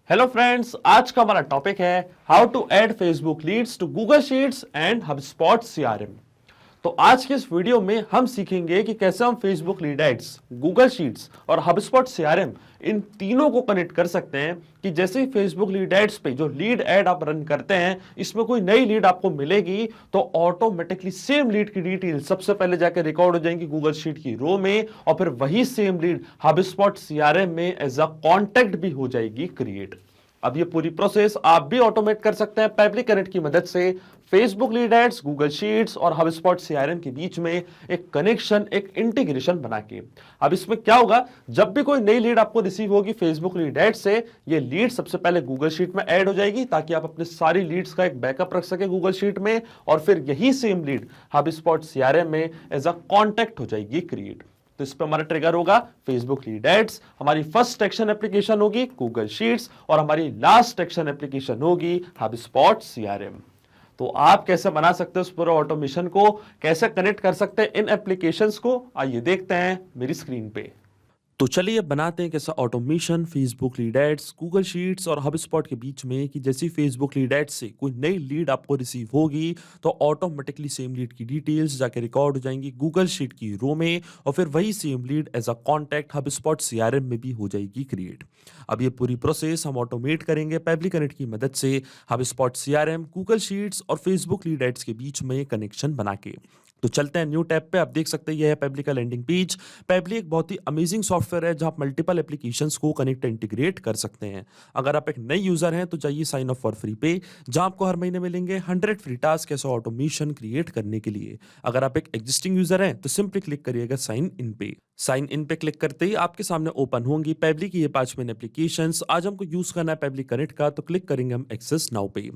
Hello friends, आज का हमारा टॉपिक है how to add Facebook leads to Google Sheets and HubSpot CRM. तो आज के इस वीडियो में हम सीखेंगे कि कैसे हम Facebook lead ads, Google Sheets और हबस्पॉट सीआरएम इन तीनों को कनेक्ट कर सकते हैं कि जैसे ही फेसबुक लीड एड्स पे जो लीड एड आप रन करते हैं, इसमें कोई नई लीड आपको मिलेगी तो ऑटोमेटिकली सेम लीड की डिटेल सबसे पहले जाकर रिकॉर्ड हो जाएंगी गूगल शीट की रो में और फिर वही सेम लीड हबस्पॉट सीआरएम में एज अ कॉन्टैक्ट भी हो जाएगी क्रिएट। अब ये पूरी प्रोसेस आप भी ऑटोमेट कर सकते हैं पेबली कनेक्ट की मदद से। Facebook lead ads, Google Sheets और हबस्पॉट सीआरएम के बीच में एक कनेक्शन, एक इंटीग्रेशन बना के। अब इसमें क्या होगा, जब भी कोई नई लीड आपको रिसीव होगी फेसबुक लीड एड से, ये लीड सबसे पहले गूगल शीट में ऐड हो जाएगी ताकि आप अपने सारी लीड्स का एक बैकअप रख सके गूगल शीट में, और फिर यही सेम लीड हबस्पॉट सीआरएम में एज अ कॉन्टैक्ट हो जाएगी क्रिएट। तो इस पे हमारा ट्रिगर होगा फेसबुक लीड एड्स, हमारी फर्स्ट एक्शन एप्लीकेशन होगी गूगल शीट्स और हमारी लास्ट एक्शन एप्लीकेशन होगी हबस्पॉट सीआरएम। तो आप कैसे बना सकते हो इस पूरे ऑटोमेशन को, कैसे कनेक्ट कर सकते हैं इन एप्लीकेशंस को, आइए देखते हैं मेरी स्क्रीन पे। तो चलिए बनाते हैं कैसा automation Facebook lead ads, Google Sheets और हबस्पॉट के बीच में कि जैसी फेसबुक लीड एड्स से कोई नई लीड आपको रिसीव होगी तो ऑटोमेटिकली सेम लीड की डिटेल्स जाके रिकॉर्ड हो जाएंगी गूगल शीट की रो में और फिर वही same lead as a contact HubSpot CRM में भी हो जाएगी क्रिएट। अब ये पूरी प्रोसेस हम ऑटोमेट करेंगे पेबली कनेक्ट की मदद से हबस्पॉट सीआरएम, गूगल शीट्स और फेसबुक लीड एड्स के बीच में कनेक्शन बना के। तो चलते हैं न्यू टैब पे। आप देख सकते हैं ये है पेबली का लैंडिंग पेज। पेबली एक बहुत ही अमेजिंग सॉफ्टवेयर है जहां आप मल्टीपल एप्लीकेशंस को कनेक्ट इंटीग्रेट कर सकते हैं। अगर आप एक नई यूजर हैं तो जाइए साइन अप फॉर फ्री पे, जहां आपको हर महीने मिलेंगे 100 फ्री टास्क ऐसा ऑटोमेशन क्रिएट करने के लिए। अगर आप एक एग्जिस्टिंग यूजर हैं तो सिंपली क्लिक करिएगा साइन इन पे। साइन इन पे क्लिक करते ही आपके सामने ओपन होंगी पेबली की ये 5 मेन एप्लीकेशंस। आज हमको यूज करना है पेबली कनेक्ट का, तो क्लिक करेंगे हम एक्सेस नाउ पे।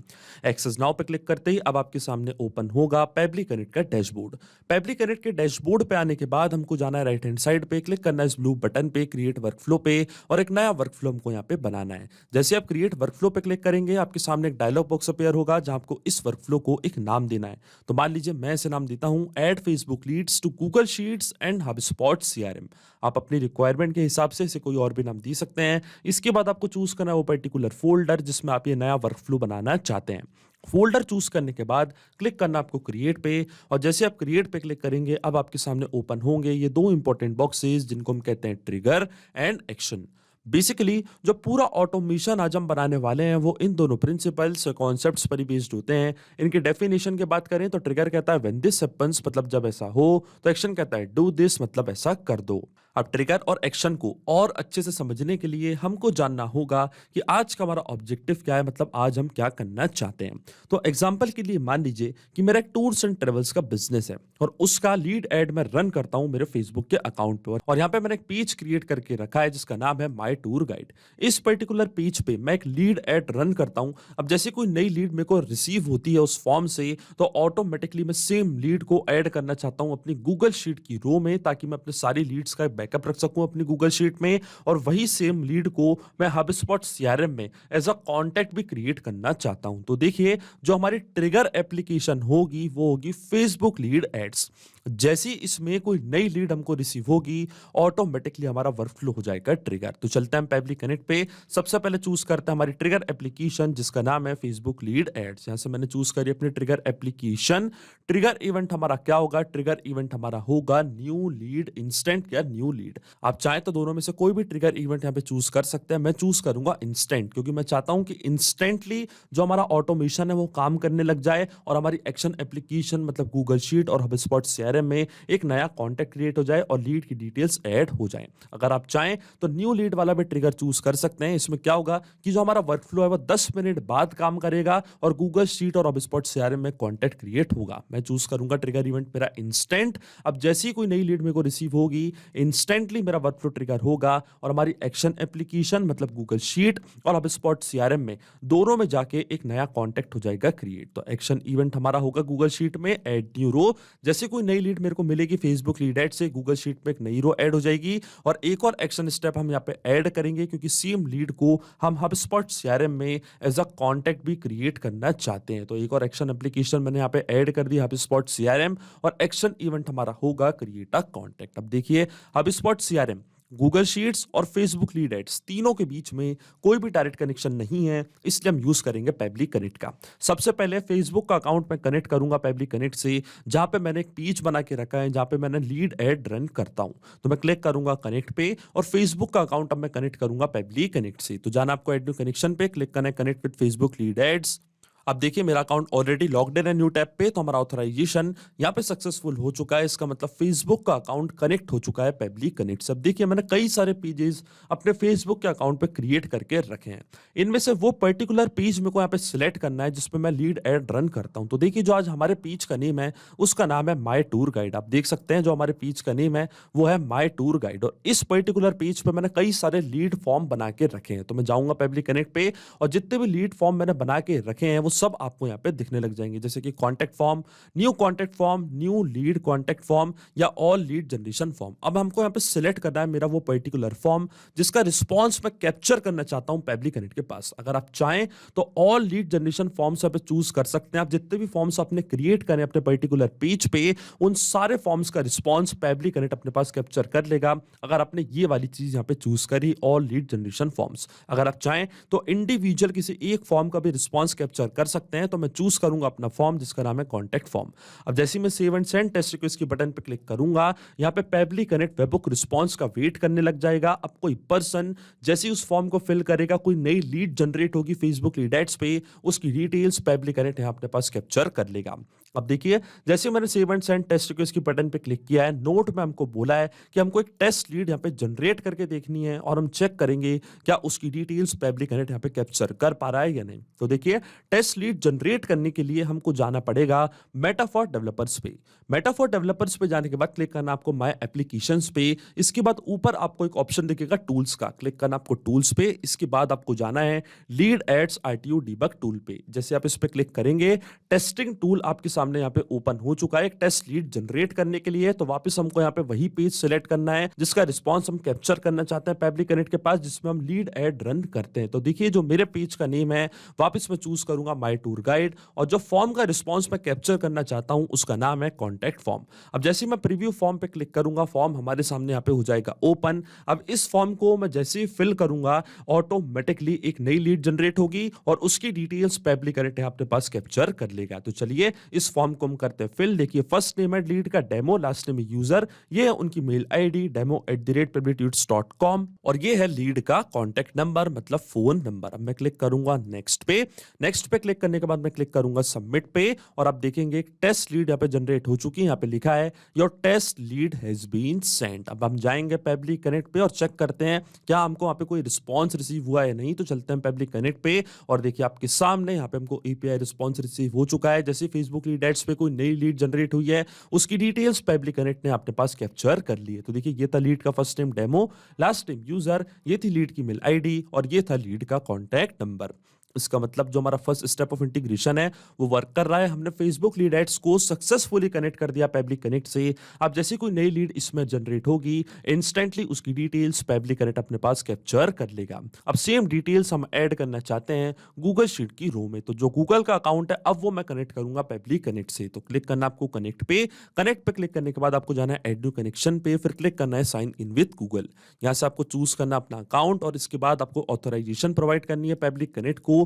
एक्सेस नाउ पे क्लिक करते ही अब आपके सामने ओपन होगा पेबली कनेक्ट का डैशबोर्ड। पेबली कनेक्ट के डैशबोर्ड पे आने के बाद हमको जाना है राइट हैंड साइड पे, क्लिक करना है इस ब्लू बटन पे क्रिएट वर्कफ्लो पे और एक नया वर्कफ्लो हमको यहाँ पे बनाना है। जैसे आप क्रिएट वर्कफ्लो पे क्लिक करेंगे आपके सामने एक डायलॉग बॉक्स अपीयर होगा जहां आपको इस वर्कफ्लो को एक नाम देना है। तो मान लीजिए मैं इसे नाम देता हूं add Facebook leads to Google Sheets and HubSpot CRM. आप अपनी रिक्वायरमेंट के हिसाब से इसे कोई और भी नाम दे सकते हैं। इसके बाद आपको चूज करना है वो पर्टिकुलर फोल्डर जिसमें आप ये नया वर्कफ्लो बनाना चाहते हैं। फोल्डर चूज करने के बाद क्लिक करना आपको क्रिएट पे, और जैसे आप क्रिएट पे क्लिक करेंगे अब आपके सामने ओपन होंगे ये दो इंपॉर्टेंट बॉक्सेस जिनको हम कहते हैं ट्रिगर एंड एक्शन। बेसिकली जो पूरा ऑटोमेशन आज हम बनाने वाले हैं वो इन दोनों प्रिंसिपल्स कॉन्सेप्ट्स पर ही बेस्ड होते हैं। इनके डेफिनेशन की बात करें तो ट्रिगर कहता है व्हेन दिस हैपेंस, मतलब जब ऐसा हो, तो एक्शन कहता है डू दिस, मतलब ऐसा कर दो। अब ट्रिगर और एक्शन को और अच्छे से समझने के लिए हमको जानना होगा कि आज का हमारा ऑब्जेक्टिव क्या है, मतलब आज हम क्या करना चाहते हैं। तो एग्जांपल के लिए मान लीजिए कि मेरा एक टूर्स एंड ट्रेवल्स का बिजनेस है और उसका लीड एड मैं रन करता हूं मेरे फेसबुक के अकाउंट पे, और यहाँ पे मैंने एक पेज क्रिएट करके रखा है जिसका नाम है माय टूर गाइड। इस पर्टिकुलर पेज पे मैं एक लीड एड रन करता हूं। अब जैसे कोई नई लीड मेरे को रिसीव होती है उस फॉर्म से, तो ऑटोमेटिकली मैं सेम लीड को ऐड करना चाहता हूं अपनी गूगल शीट की रो में ताकि मैं अपने सारी लीड्स का बैकअप रख सकूं अपनी गूगल शीट में, और वही सेम लीड को मैं हबस्पॉट सीआरएम में एज अ कॉन्टैक्ट भी क्रिएट करना चाहता हूं। तो देखिए जो हमारी ट्रिगर एप्लीकेशन होगी वो होगी फेसबुक लीड एड्स। जैसी इसमें कोई नई लीड हमको रिसीव होगी ऑटोमेटिकली हमारा वर्कफ्लो हो जाएगा ट्रिगर। तो चलते हैं पेबली कनेक्ट पे। सबसे पहले चूज करते हैं हमारी ट्रिगर एप्लीकेशन जिसका नाम है फेसबुक लीड एड्स। यहां से मैंने चूज करी अपनी ट्रिगर एप्लीकेशन। ट्रिगर इवेंट हमारा क्या होगा, ट्रिगर इवेंट हमारा होगा न्यू लीड इंस्टेंट या न्यू लीड। आप चाहे तो दोनों में से कोई भी ट्रिगर इवेंट यहाँ पे चूज कर सकते हैं। मैं चूज करूंगा इंस्टेंट क्योंकि मैं चाहता हूं कि इंस्टेंटली जो हमारा ऑटोमेशन है वो काम करने लग जाए और हमारी एक्शन एप्लीकेशन मतलब गूगल शीट और हबस्पॉट सीआरएम में एक नया कॉन्टैक्ट क्रिएट हो जाए और लीड की डिटेल्स ऐड हो जाए। अगर आप चाहें तो न्यू लीड वाला भी ट्रिगर चूज कर सकते हैं। इसमें क्या होगा कि जो हमारा वर्कफ्लो है वो 10 मिनट बाद काम करेगा और गूगल शीट और हबस्पॉट सीआरएम में कॉन्टैक्ट क्रिएट होगा। मैं चूज करूंगा ट्रिगर इवेंट मेरा इंस्टेंट। अब जैसे ही कोई नई लीड मेरे को रिसीव होगी इंस्टेंटली मेरा वर्कफ्लो ट्रिगर होगा और हमारी एक्शन एप्लीकेशन मतलब गूगल शीट और हबस्पॉट सीआरएम में दोनों में जाके एक नया कॉन्टैक्ट हो जाएगा क्रिएट। तो एक्शन इवेंट हमारा होगा गूगल शीट में ऐड न्यू रो। जैसे कोई नई लीड मेरे को मिलेगी फेसबुक लीड एड से, गूगल शीट में एक नई रो ऐड हो जाएगी और एक और एक्शन स्टेप हम यहाँ पे ऐड करेंगे क्योंकि सेम लीड को हम हबस्पॉट सीआरएम में एज अ कॉन्टैक्ट भी क्रिएट करना चाहते हैं। तो एक और एक्शन एप्लीकेशन मैंने यहाँ पे ऐड कर दी हबस्पॉट सीआरएम और एक्शन इवेंट हमारा होगा क्रिएट अ कॉन्टैक्ट। अब देखिए हबस्पॉट सीआरएम गूगल शीट्स और फेसबुक लीड एड्स तीनों के बीच में कोई भी डायरेक्ट कनेक्शन नहीं है, इसलिए हम यूज करेंगे पेबली कनेक्ट का। सबसे पहले फेसबुक का अकाउंट मैं कनेक्ट करूंगा पेबली कनेक्ट से, जहां पे मैंने एक पेज बना के रखा है जहां पे मैंने लीड एड रन करता हूं। तो मैं क्लिक करूंगा कनेक्ट पे और फेसबुक का अकाउंट अब मैं कनेक्ट करूंगा पेबली कनेक्ट से। तो जाना आपको एड न्यू कनेक्शन पे क्लिक करना है, connect with Facebook lead ads. अब देखिए मेरा अकाउंट ऑलरेडी लॉग्ड इन है न्यू टैब पे, तो हमारा ऑथराइजेशन यहाँ पे सक्सेसफुल हो चुका है। इसका मतलब फेसबुक का अकाउंट कनेक्ट हो चुका है पेबली कनेक्ट से। अब देखिए मैंने कई सारे पेजेस अपने फेसबुक के अकाउंट पे क्रिएट करके रखे हैं। इनमें से वो पर्टिकुलर पेज मेरे को यहाँ पे सिलेक्ट करना है जिसपे मैं लीड एड रन करता हूँ। तो देखिए जो आज हमारे पेज का नेम है उसका नाम है माई टूर गाइड। आप देख सकते हैं जो हमारे पेज का नेम है वो है माई टूर गाइड, और इस पर्टिकुलर पेज पे मैंने कई सारे लीड फॉर्म बना के रखे हैं। तो मैं जाऊंगा पेबली कनेक्ट पे और जितने भी लीड फॉर्म मैंने बना के रखे हैं वो सब आपको यहाँ पे दिखने लग जाएंगे, जैसे कि contact form, new lead contact form या ऑल लीड जनरेशन फॉर्म। अब हमको यहाँ पे सिलेक्ट करना है मेरा वो पर्टिकुलर फॉर्म जिसका रिस्पॉन्स मैं कैप्चर करना चाहता हूँ पेबली कनेक्ट के पास। अगर आप चाहें तो ऑल लीड जनरेशन फॉर्म्स यहाँ पे चूज कर सकते हैं। आप जितने भी फॉर्म्स आपने क्रिएट करें अपने पर्टिकुलर पेज पे, उन सारे फॉर्म्स का रिस्पॉन्स पेबली कनेक्ट अपने पास कैप्चर कर लेगा। अगर आपने ये वाली चीज यहाँ पे चूज करी ऑल लीड जनरेशन फॉर्म्स, अगर आप चाहें तो इंडिविजुअल किसी एक फॉर्म का भी रिस्पॉन्स कैप्चर कर सकते हैं। तो मैं चूज करूंगा अपना फॉर्म जिसका नाम है कॉन्टैक्ट फॉर्म। अब जैसे ही मैं save and send test request की बटन पे क्लिक करूंगा, यहाँ पे पेबली कनेक्ट वेबहुक रिस्पॉन्स का वेट करने लग जाएगा। अब कोई पर्सन जैसे ही उस फॉर्म को फिल करेगा, कोई नई लीड जनरेट होगी फेसबुक लीड एड्स पे, उसकी डिटेल्स पेबली कनेक्ट यहाँ अपने पास कैप्चर कर लेगा। अब देखिए जैसे मैंने save and send test request की बटन पे क्लिक किया है, नोट में हमको बोला है कि हमको एक टेस्ट लीड यहाँ पे जनरेट करके देखनी है और हम चेक करेंगे क्या उसकी डिटेल्स पेबली कनेक्ट यहाँ पे कैप्चर कर पा रहा है या नहीं। तो देखिए टेस्ट लीड जनरेट करने के लिए हमको जाना पड़ेगा मेटा फॉर डेवलपर्स पे। मेटा फॉर डेवलपर्स पे जाने के बाद क्लिक करना आपको माय एप्लीकेशंस पे। इसके बाद ऊपर आपको एक ऑप्शन दिखेगा टूल्स का, क्लिक करना आपको टूल्स पे। इसके बाद आपको जाना है lead ads RTU debug tool पे। जैसे आप इस पे क्लिक करेंगे, टेस्टिंग टूल आपके सामने यहाँ पे ओपन हो चुका है एक टेस्ट लीड जनरेट करने के लिए। तो वापस हमको यहाँ पे वही पेज सिलेक्ट करना है जिसका रिस्पॉन्स हम कैप्चर करना चाहते हैं पेबली कनेक्ट के पास, जिसमें हम लीड एड रन करते हैं। तो देखिए जो मेरे पेज का नेम है, वापस मैं चूज करूंगा माई टूर गाइड, और जो फॉर्म का रिस्पॉन्स मैं कैप्चर करना चाहता हूं उसका नाम है कॉन्टैक्ट फॉर्म। अब जैसे मैं प्रीव्यू फॉर्म पे क्लिक करूंगा, फॉर्म हमारे सामने यहाँ पे हो जाएगा ओपन। अब इस फॉर्म को मैं जैसे ही फिल करूंगा, ऑटोमेटिकली एक नई लीड जनरेट होगी और उसकी डिटेल्स पेबली कनेक्ट यहाँ अपने पास कैप्चर कर लेगा। तो चलिए इस फॉर्म को हम करते हैं फिल। देखिए फर्स्ट नेम है लीड का डेमो, लास्ट नेम यूजर, ये है उनकी मेल आईडी demo@peblityuts.com, और ये है लीड का कॉन्टैक्ट नंबर मतलब फोन नंबर। अब मैं क्लिक करूंगा नेक्स्ट पे। नेक्स्ट पे क्लिक करने के बाद मैं क्लिक करूंगा सबमिट पे, और आप देखेंगे एक टेस्ट लीड यहाँ पे जनरेट हो चुकी है। यहाँ पे लिखा है your test lead has been sent. अब हम जाएंगे पेबली कनेक्ट पे और चेक करते हैं क्या हमको यहाँ पे कोई रिस्पॉन्स रिसीव हुआ है नहीं। तो चलते हैं पेबली कनेक्ट पे, और देखिए आपके सामने यहाँ पे हमको एपीआई रिस्पॉन्स रिसीव हो चुका है। जैसे फेसबुक लीड एड्स पे कोई नई लीड जनरेट हुई है, उसकी डिटेल्स पेबली कनेक्ट ने अपने पास कैप्चर कर ली है। तो देखिए ये था लीड का first name demo, last name user, ये थी लीड की मेल आईडी, और ये था लीड का कॉन्टैक्ट नंबर। इसका मतलब जो हमारा फर्स्ट स्टेप ऑफ इंटीग्रेशन है वो वर्क कर रहा है। हमने फेसबुक लीड एड्स को सक्सेसफुली कनेक्ट कर दिया पेबली कनेक्ट से। अब जैसे कोई नई लीड इसमें जनरेट होगी, इंस्टेंटली उसकी डिटेल्स पेबली कनेक्ट अपने पास कैप्चर कर लेगा। अब सेम डिटेल्स हम ऐड करना चाहते हैं गूगल शीट की रो में। तो जो गूगल का अकाउंट है अब वो मैं कनेक्ट करूंगा पेबली कनेक्ट से। तो क्लिक करना आपको कनेक्ट पे। कनेक्ट पे क्लिक करने के बाद आपको जाना है एड न्यू कनेक्शन पे, फिर क्लिक करना है साइन इन विद गूगल। यहाँ से आपको चूज करना अपना अकाउंट, और इसके बाद आपको ऑथराइजेशन प्रोवाइड करनी है पेबली कनेक्ट को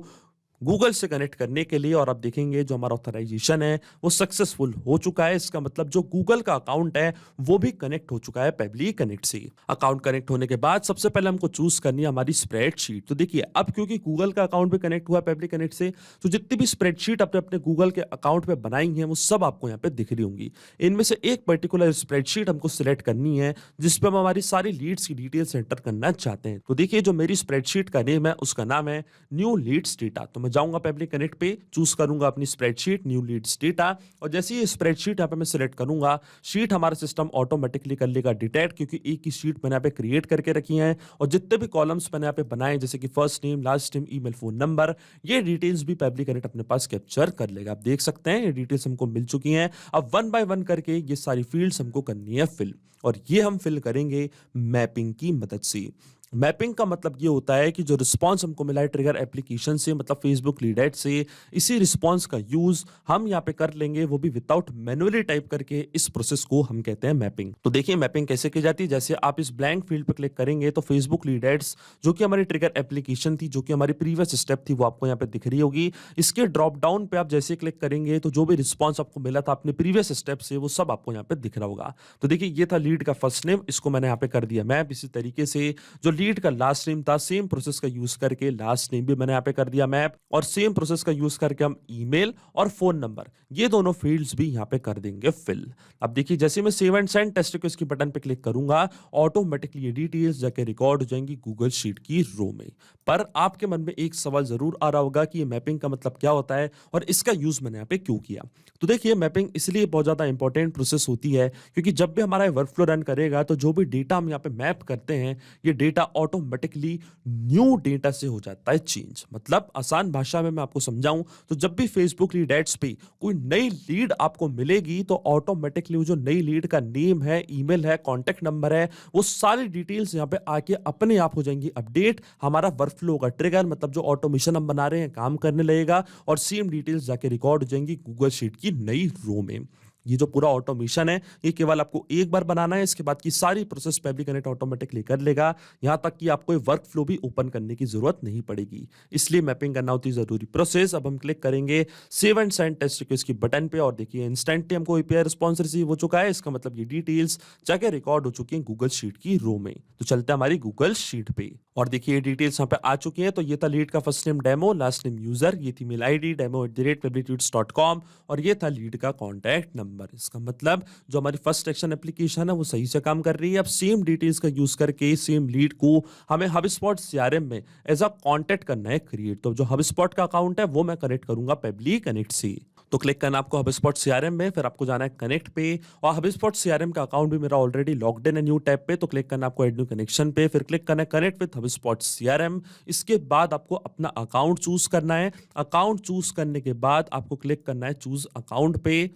गूगल से कनेक्ट करने के लिए। और आप देखेंगे जो हमारा ऑथराइजेशन है वो सक्सेसफुल हो चुका है। इसका मतलब जो गूगल का अकाउंट है वो भी कनेक्ट हो चुका है पेबली कनेक्ट से। अकाउंट कनेक्ट होने के बाद सबसे पहले हमको चूज करनी है हमारी स्प्रेडशीट। तो देखिए अब क्योंकि गूगल का अकाउंट भी कनेक्ट हुआ है पेबली कनेक्ट से, तो जितनी भी स्प्रेडशीट आपने अपने गूगल के अकाउंट पे बनाई है वो सब आपको यहाँ पे दिख रही होंगी। इनमें से एक पर्टिकुलर स्प्रेडशीट हमको सिलेक्ट करनी है जिसपे हम हमारी सारी लीड्स की डिटेल्स एंटर करना चाहते हैं। तो देखिए जो मेरी स्प्रेडशीट का नेम है उसका नाम है न्यू लीड्स डेटा। तो मैं जाऊंगा पेबली कनेक्ट पे, चूज करूंगा अपनी स्प्रेडशीट न्यू लीड्स डेटा, और जैसे ही स्प्रेडशीट यहाँ पे मैं सिलेक्ट करूंगा, शीट हमारा सिस्टम ऑटोमेटिकली कर लेगा डिटेक्ट, क्योंकि एक ही शीट मैंने यहाँ पे क्रिएट करके रखी है। और जितने भी कॉलम्स मैंने यहाँ पे बनाए जैसे कि first name, last name, email, phone number, ये डिटेल्स भी पेबली कनेक्ट अपने पास कैप्चर कर लेगा। आप देख सकते हैं ये डिटेल्स हमको मिल चुकी हैं। अब वन बाय वन करके ये सारी फील्ड्स हमको करनी है फिल, और ये हम फिल करेंगे मैपिंग की मदद से। मैपिंग का मतलब ये होता है कि जो रिस्पॉन्स हमको मिला है ट्रिगर एप्लीकेशन से, मतलब फेसबुक लीड एड से, इसी रिस्पॉन्स का यूज हम यहाँ पे कर लेंगे, वो भी विदाउट मैनुअली टाइप करके। इस प्रोसेस को हम कहते हैं मैपिंग। तो देखिए मैपिंग कैसे की जाती है। जैसे आप इस ब्लैंक फील्ड पर क्लिक करेंगे तो फेसबुक लीड एड्स जो कि हमारी ट्रिगर एप्लीकेशन थी, जो कि हमारी प्रीवियस स्टेप थी, वो आपको यहाँ पे दिख रही होगी। इसके ड्रॉप डाउन पे आप जैसे क्लिक करेंगे तो जो भी रिस्पॉन्स आपको मिला था अपने प्रीवियस स्टेप से, वो सब आपको यहाँ पे दिख रहा होगा। तो देखिए ये था लीड का फर्स्ट नेम, इसको मैंने यहाँ पे कर दिया मैप। इसी तरीके से जो लीड का लास्ट नेम था, सेम प्रोसेस का यूज करके लास्ट नेम भी मैंने यहाँ पे कर दिया मैप, और सेम प्रोसेस का यूज करके हम ईमेल और फोन नंबर, ये दोनों फील्ड्स भी यहाँ पे कर देंगे फिल। अब देखिए जैसे मैं save and send test request की बटन पे क्लिक करूंगा, ऑटोमेटिकली ये डिटेल्स जाके रिकॉर्ड हो जाएंगी गूगल शीट की रो में। पर आपके मन में एक सवाल जरूर आ रहा होगा कि ये मैपिंग का मतलब क्या होता है और इसका यूज मैंने यहाँ पे क्यों किया। तो देखिए मैपिंग इसलिए बहुत ज्यादा इंपॉर्टेंट प्रोसेस होती है क्योंकि जब भी हमारा वर्कफ्लो रन करेगा तो जो भी डेटा हम यहाँ पे मैप करते हैं, ये डेटा ऑटोमेटिकली न्यू डेटा से हो जाता है चेंज। मतलब आसान भाषा में मैं आपको समझाऊं तो जब भी फेसबुक लीड एड्स पे कोई नई लीड आपको मिलेगी तो ऑटोमेटिकली वो जो नई लीड का नेम है, ईमेल है, कॉन्टेक्ट नंबर है, वो सारी डिटेल्स यहाँ पे आके अपने आप हो जाएंगी अपडेट। हमारा वर्कफ्लो का ट्रिगर, मतलब जो ऑटोमेशन हम बना रहे हैं, काम करने लगेगा और सेम डिटेल्स जाके रिकॉर्ड हो जाएंगी गूगल शीट की नई रो में। ये जो पूरा ऑटोमेशन है ये केवल आपको एक बार बनाना है, इसके बाद की सारी प्रोसेस पे भी कनेक्ट ऑटोमेटिकली कर लेगा। यहां तक कि आपको वर्क फ्लो भी ओपन करने की जरूरत नहीं पड़ेगी। इसलिए मैपिंग करना होती है जरूरी प्रोसेस। अब हम क्लिक करेंगे save and send test request की बटन पे और देखिए इंस्टेंटली हमको एपीआई रिस्पॉन्स रिसीव हो चुका है। इसका मतलब ये डिटेल्स जाके रिकॉर्ड हो चुकी हैं गूगल शीट की रो में। तो चलते हैं हमारी गूगल शीट पे और देखिए ये डिटेल्स यहाँ पे आ चुकी हैं। तो ये था लीड का first name demo, last name user, ये थी मेल आईडी demo@pebblitudes.com और ये था लीड का कॉन्टैक्ट नंबर। इसका मतलब जो हमारी फर्स्ट एक्शन एप्लीकेशन है वो सही से काम कर रही है। अब सेम डिटेल्स का यूज करके सेम लीड को हमें HubSpot CRM में एज अ कॉन्टैक्ट करना है क्रिएट। तो जो HubSpot का अकाउंट है वो मैं कनेक्ट करूंगा पेबली कनेक्ट से। तो क्लिक करना आपको HubSpot CRM में, फिर आपको जाना है कनेक्ट पे और HubSpot CRM का अकाउंट भी मेरा ऑलरेडी लॉग्ड इन है न्यू टैब पे। तो क्लिक करना आपको ऐड न्यू कनेक्शन पे, फिर क्लिक करना है कनेक्ट विद HubSpot CRM। इसके बाद आपको अपना अकाउंट चूज करना है। अकाउंट चूज करने के बाद आपको क्लिक करना है चूज अकाउंट पे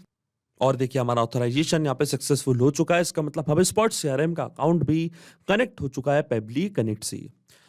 और देखिए हमारा ऑथराइजेशन यहाँ पे सक्सेसफुल हो चुका है। इसका मतलब HubSpot CRM का अकाउंट भी कनेक्ट हो चुका है पेबली कनेक्ट से।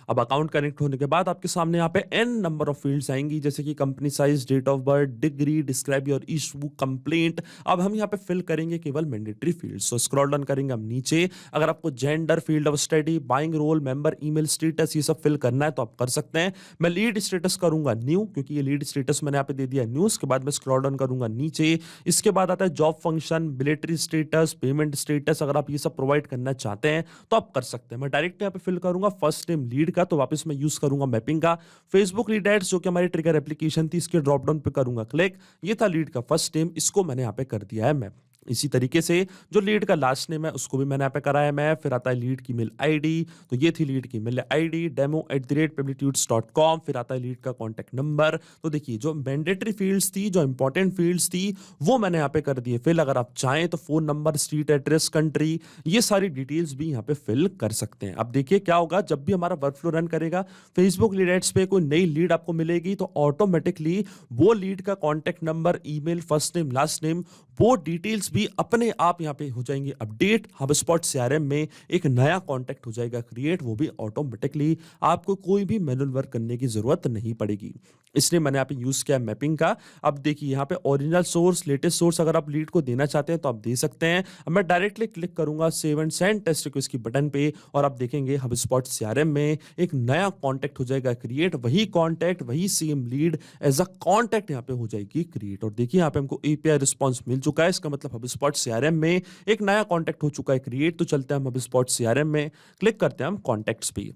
अब अकाउंट कनेक्ट होने के बाद आपके सामने यहाँ पे एन नंबर ऑफ फील्ड्स आएंगी, जैसे कि company size, date of birth, degree, describe your issue, complaint. अब हम यहाँ पे फिल करेंगे केवल mandatory fields. So scroll down करेंगे हम नीचे। अगर आपको gender, field of study, buying role, member, email status, ये सब फिल करना है तो आप कर सकते हैं। मैं लीड स्टेटस करूंगा न्यू, क्योंकि ये लीड स्टेटस मैंने यहाँ पे दे दिया न्यू। उसके बाद मैं स्क्रॉल डाउन करूंगा नीचे। इसके बाद आता है job function, military status, payment status. अगर आप ये सब प्रोवाइड करना चाहते हैं तो आप कर सकते हैं। मैं डायरेक्ट यहाँ पे फिल करूंगा फर्स्ट नेम लीड का, तो वापस मैं यूज करूंगा मैपिंग का। फेसबुक लीड एड्स जो कि हमारी ट्रिगर एप्लीकेशन थी, इसके ड्रॉप डाउन पे करूंगा क्लिक। ये था लीड का फर्स्ट नेम, इसको मैंने यहाँ पे कर दिया है मैप। इसी तरीके से जो लीड का लास्ट नेम है उसको भी मैंने यहाँ पे कराया मैं। फिर आता है लीड की मेल आईडी, तो ये थी लीड की मेल आईडी demo@pebblitudes.com। फिर आता है लीड का कॉन्टैक्ट नंबर। तो देखिए जो मैंडेटरी फील्ड्स थी, जो इंपॉर्टेंट फील्ड्स थी, वो मैंने यहाँ पे कर दिए फिल। अगर आप चाहें तो phone number, street address, country, ये सारी डिटेल्स भी यहाँ पे फिल कर सकते हैं। अब देखिए क्या होगा, जब भी हमारा वर्कफ्लो रन करेगा, फेसबुक लीड एड्स पे कोई नई लीड आपको मिलेगी तो ऑटोमेटिकली वो लीड का contact number, email, first name, last name, वो डिटेल्स भी अपने आप यहाँ पे हो जाएंगे अपडेट। HubSpot CRM में एक नया कॉन्टैक्ट हो जाएगा क्रिएट, वो भी ऑटोमेटिकली। आपको कोई भी मैनुअल वर्क करने की जरूरत नहीं पड़ेगी। इसलिए मैंने यहाँ पे यूज किया मैपिंग का। अब देखिए यहाँ पे ओरिजिनल सोर्स, लेटेस्ट सोर्स अगर आप लीड को देना चाहते हैं तो आप दे सकते हैं। अब मैं डायरेक्टली क्लिक करूंगा save and send test request की बटन पे और आप देखेंगे HubSpot CRM में एक नया कॉन्टैक्ट हो जाएगा क्रिएट। वही कॉन्टैक्ट, वही same lead as a contact यहाँ पे हो जाएगी क्रिएट। और देखिए यहाँ पे हमको API रिस्पॉन्स मिल चुका है। इसका मतलब HubSpot CRM में एक नया कॉन्टैक्ट हो चुका है क्रिएट। तो चलते हैं हम HubSpot CRM में, क्लिक करते हैं हम कॉन्टैक्ट्स पे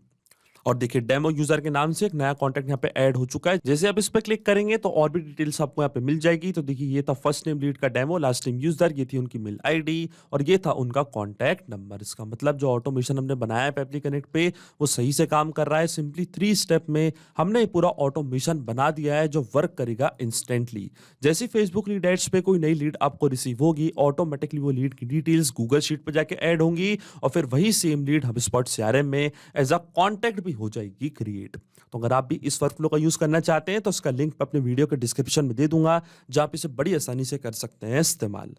और देखिए डेमो यूजर के नाम से एक नया कॉन्टैक्ट यहाँ पे ऐड हो चुका है। जैसे आप इस पे क्लिक करेंगे तो और भी डिटेल्स आपको यहाँ पे मिल जाएगी। तो देखिए ये था फर्स्ट नेम लीड का डेमो, लास्ट नेम यूजर, ये थी उनकी मेल आईडी और ये था उनका कॉन्टैक्ट नंबर। इसका मतलब जो ऑटोमेशन हमने बनाया है पेबली कनेक्ट पे वो सही से काम कर रहा है। सिंपली 3 स्टेप में हमने पूरा ऑटोमेशन बना दिया है जो वर्क करेगा इंस्टेंटली। जैसे फेसबुक लीड एड्स पे कोई नई लीड आपको रिसीव होगी, ऑटोमेटिकली वो लीड की डिटेल्स गूगल शीट पे जाके ऐड होंगी और फिर वही सेम लीड HubSpot CRM में एज अ कॉन्टैक्ट भी हो जाएगी क्रिएट। तो अगर आप भी इस वर्कफ्लो का यूज करना चाहते हैं तो उसका लिंक मैं अपने वीडियो के डिस्क्रिप्शन में दे दूंगा, जहां आप इसे बड़ी आसानी से कर सकते हैं इस्तेमाल।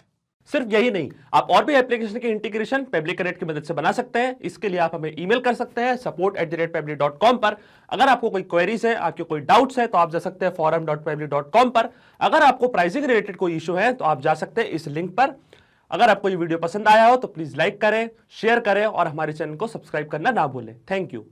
सिर्फ यही नहीं, आप और भी एप्लीकेशन के इंटीग्रेशन पेबली कनेक्ट की मदद से बना सकते हैं। इसके लिए आप हमें ईमेल कर सकते हैं support@pebly.com पर। अगर आपको कोई क्वेरीज है, आपके कोई डाउट्स है, तो आप जा सकते हैं forum.pebly.com पर। अगर आपको प्राइसिंग रिलेटेड कोई इशू है तो आप जा सकते हैं इस लिंक पर। अगर आपको ये वीडियो पसंद आया हो तो प्लीज लाइक करें, शेयर करें और हमारे चैनल को सब्सक्राइब करना ना भूलें। Thank you.